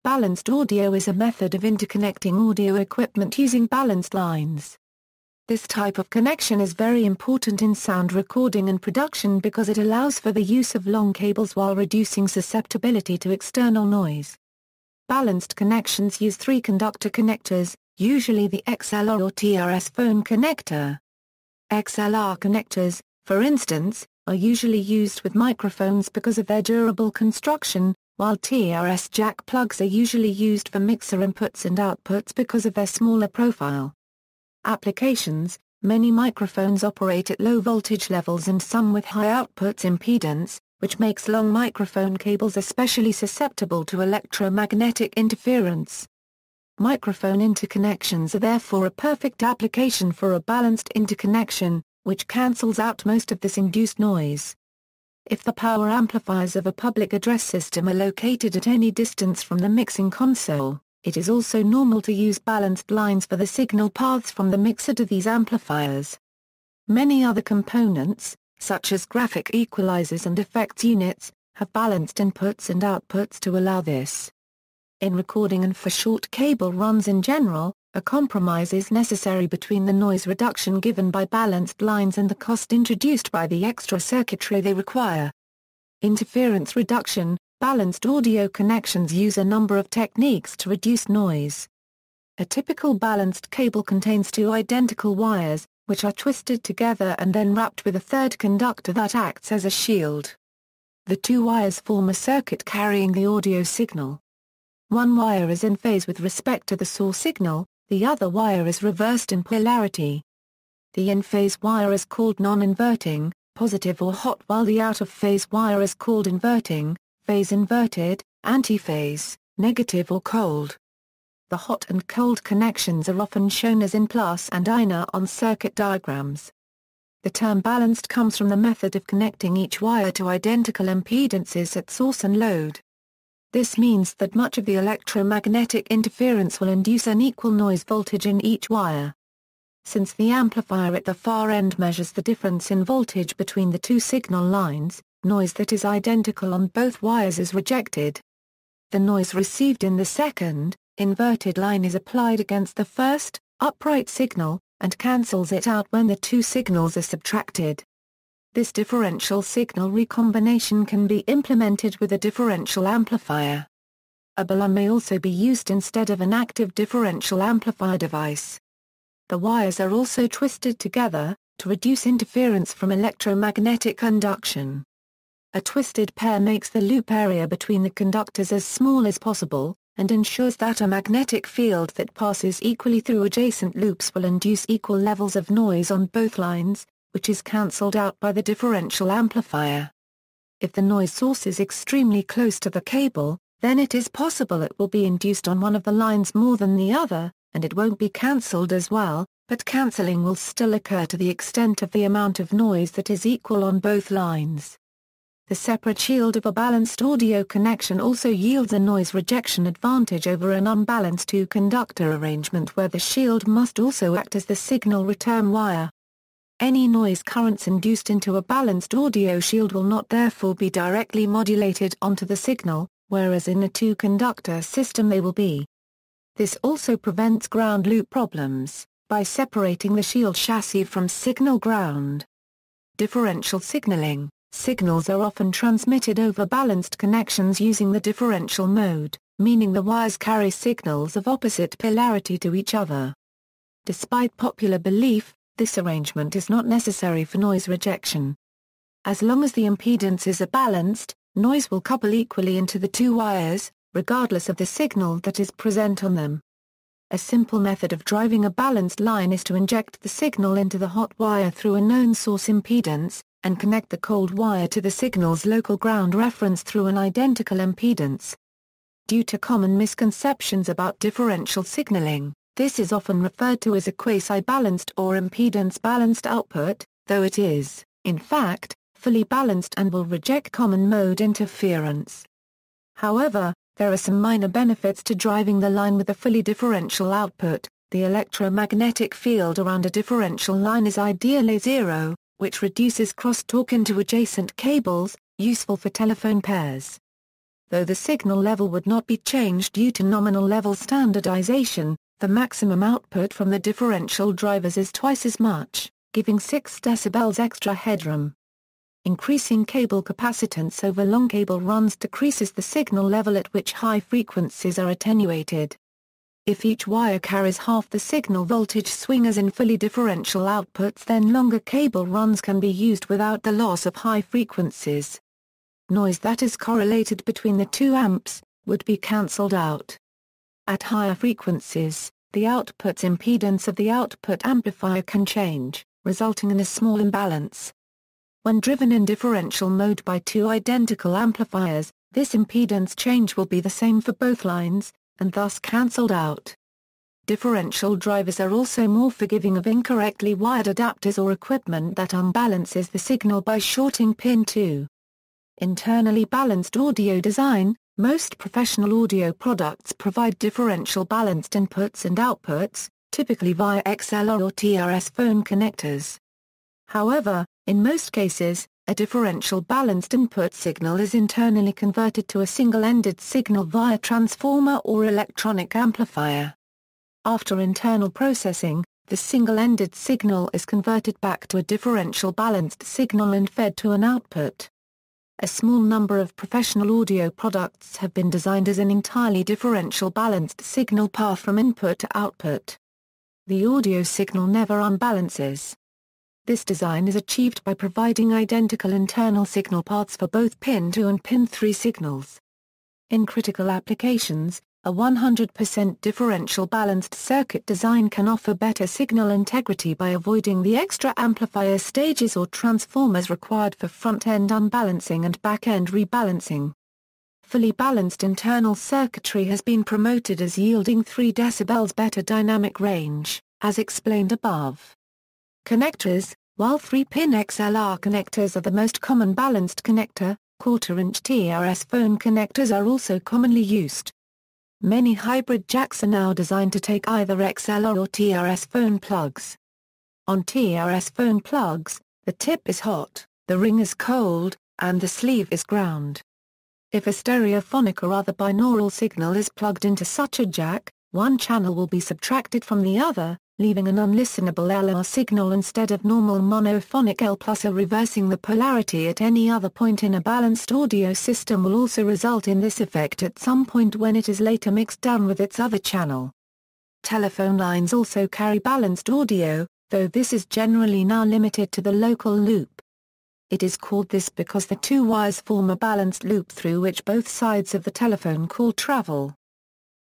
Balanced audio is a method of interconnecting audio equipment using balanced lines. This type of connection is very important in sound recording and production because it allows for the use of long cables while reducing susceptibility to external noise. Balanced connections use three-conductor connectors, usually the XLR or TRS phone connector. XLR connectors, for instance, are usually used with microphones because of their durable construction, while TRS jack plugs are usually used for mixer inputs and outputs because of their smaller profile. Applications: many microphones operate at low voltage levels and some with high outputs impedance, which makes long microphone cables especially susceptible to electromagnetic interference. Microphone interconnections are therefore a perfect application for a balanced interconnection, which cancels out most of this induced noise. If the power amplifiers of a public address system are located at any distance from the mixing console, it is also normal to use balanced lines for the signal paths from the mixer to these amplifiers. Many other components, such as graphic equalizers and effects units, have balanced inputs and outputs to allow this. In recording and for short cable runs in general, a compromise is necessary between the noise reduction given by balanced lines and the cost introduced by the extra circuitry they require. Interference reduction: balanced audio connections use a number of techniques to reduce noise. A typical balanced cable contains two identical wires, which are twisted together and then wrapped with a third conductor that acts as a shield. The two wires form a circuit carrying the audio signal. One wire is in phase with respect to the source signal, the other wire is reversed in polarity. The in-phase wire is called non-inverting, positive or hot, while the out-of-phase wire is called inverting, phase inverted, antiphase, negative or cold. The hot and cold connections are often shown as in plus and INA on circuit diagrams. The term balanced comes from the method of connecting each wire to identical impedances at source and load. This means that much of the electromagnetic interference will induce an equal noise voltage in each wire. Since the amplifier at the far end measures the difference in voltage between the two signal lines, noise that is identical on both wires is rejected. The noise received in the second, inverted line is applied against the first, upright signal, and cancels it out when the two signals are subtracted. This differential signal recombination can be implemented with a differential amplifier. A balun may also be used instead of an active differential amplifier device. The wires are also twisted together, to reduce interference from electromagnetic conduction. A twisted pair makes the loop area between the conductors as small as possible, and ensures that a magnetic field that passes equally through adjacent loops will induce equal levels of noise on both lines, which is cancelled out by the differential amplifier. If the noise source is extremely close to the cable, then it is possible it will be induced on one of the lines more than the other, and it won't be cancelled as well, but cancelling will still occur to the extent of the amount of noise that is equal on both lines. The separate shield of a balanced audio connection also yields a noise rejection advantage over an unbalanced two-conductor arrangement where the shield must also act as the signal return wire. Any noise currents induced into a balanced audio shield will not therefore be directly modulated onto the signal, whereas in a two-conductor system they will be. This also prevents ground loop problems, by separating the shield chassis from signal ground. Differential signaling: signals are often transmitted over balanced connections using the differential mode, meaning the wires carry signals of opposite polarity to each other. Despite popular belief, this arrangement is not necessary for noise rejection. As long as the impedances are balanced, noise will couple equally into the two wires, regardless of the signal that is present on them. A simple method of driving a balanced line is to inject the signal into the hot wire through a known source impedance, and connect the cold wire to the signal's local ground reference through an identical impedance. Due to common misconceptions about differential signaling, this is often referred to as a quasi-balanced or impedance-balanced output, though it is, in fact, fully balanced and will reject common mode interference. However, there are some minor benefits to driving the line with a fully differential output. The electromagnetic field around a differential line is ideally zero, which reduces crosstalk into adjacent cables, useful for telephone pairs. Though the signal level would not be changed due to nominal level standardization, the maximum output from the differential drivers is twice as much, giving 6 dB extra headroom. Increasing cable capacitance over long cable runs decreases the signal level at which high frequencies are attenuated. If each wire carries half the signal voltage swing as in fully differential outputs, then longer cable runs can be used without the loss of high frequencies. Noise that is correlated between the two amps would be cancelled out. At higher frequencies, the output's impedance of the output amplifier can change, resulting in a small imbalance. When driven in differential mode by two identical amplifiers, this impedance change will be the same for both lines, and thus cancelled out. Differential drivers are also more forgiving of incorrectly wired adapters or equipment that unbalances the signal by shorting pin 2. Internally balanced audio design. Most professional audio products provide differential balanced inputs and outputs, typically via XLR or TRS phone connectors. However, in most cases, a differential balanced input signal is internally converted to a single-ended signal via transformer or electronic amplifier. After internal processing, the single-ended signal is converted back to a differential balanced signal and fed to an output. A small number of professional audio products have been designed as an entirely differential balanced signal path from input to output. The audio signal never unbalances. This design is achieved by providing identical internal signal paths for both pin 2 and pin 3 signals. In critical applications, a 100% differential balanced circuit design can offer better signal integrity by avoiding the extra amplifier stages or transformers required for front-end unbalancing and back-end rebalancing. Fully balanced internal circuitry has been promoted as yielding 3 dB better dynamic range, as explained above. Connectors. While 3-pin XLR connectors are the most common balanced connector, quarter-inch TRS phone connectors are also commonly used. Many hybrid jacks are now designed to take either XLR or TRS phone plugs. On TRS phone plugs, the tip is hot, the ring is cold, and the sleeve is ground. If a stereophonic or other binaural signal is plugged into such a jack, one channel will be subtracted from the other, leaving an unlistenable LR signal instead of normal monophonic L+. Reversing the polarity at any other point in a balanced audio system will also result in this effect at some point when it is later mixed down with its other channel. Telephone lines also carry balanced audio, though this is generally now limited to the local loop. It is called this because the two wires form a balanced loop through which both sides of the telephone call travel.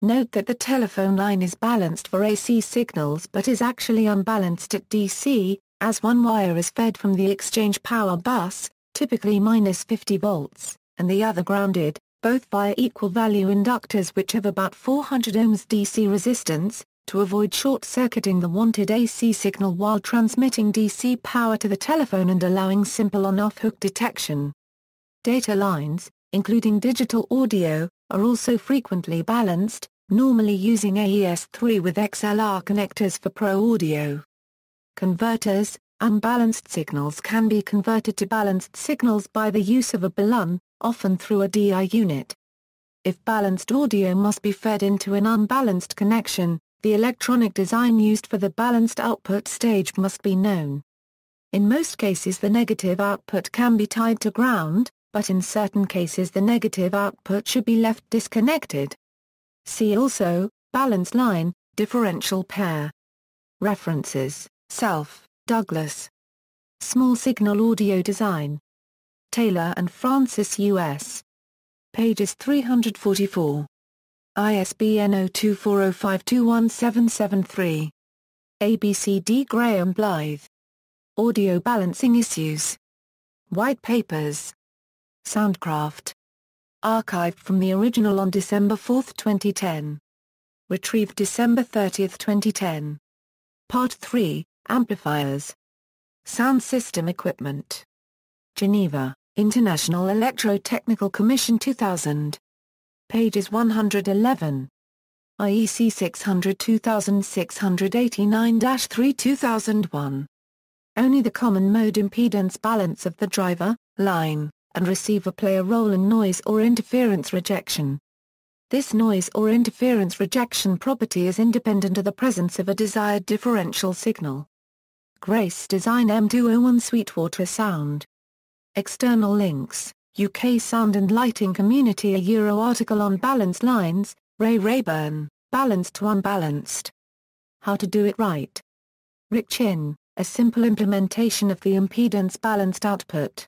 Note that the telephone line is balanced for AC signals but is actually unbalanced at DC, as one wire is fed from the exchange power bus, typically -50 volts, and the other grounded, both via equal value inductors which have about 400 ohms DC resistance, to avoid short-circuiting the wanted AC signal while transmitting DC power to the telephone and allowing simple on-off hook detection. Data lines, including digital audio, are also frequently balanced, normally using AES-3 with XLR connectors for pro audio. Converters. Unbalanced signals can be converted to balanced signals by the use of a balun, often through a DI unit. If balanced audio must be fed into an unbalanced connection, the electronic design used for the balanced output stage must be known. In most cases the negative output can be tied to ground, but in certain cases the negative output should be left disconnected. See also, balanced line, differential pair. References, Self, Douglas. Small Signal Audio Design. Taylor and Francis U.S. Pages 344. ISBN 0240521773. ABCD Graham Blythe. Audio Balancing Issues. White Papers. Soundcraft. Archived from the original on December 4, 2010. Retrieved December 30, 2010. Part 3, Amplifiers. Sound System Equipment. Geneva, International Electrotechnical Commission 2000. Pages 111. IEC 600 2689-3 2001. Only the common mode impedance balance of the driver, line, and receiver play a role in noise or interference rejection. This noise or interference rejection property is independent of the presence of a desired differential signal. Grace Design M201 Sweetwater Sound. External links, UK Sound and Lighting Community, a Euro article on balanced lines, Ray Rayburn, Balanced to Unbalanced. How to do it right. Rick Chin, a simple implementation of the impedance balanced output.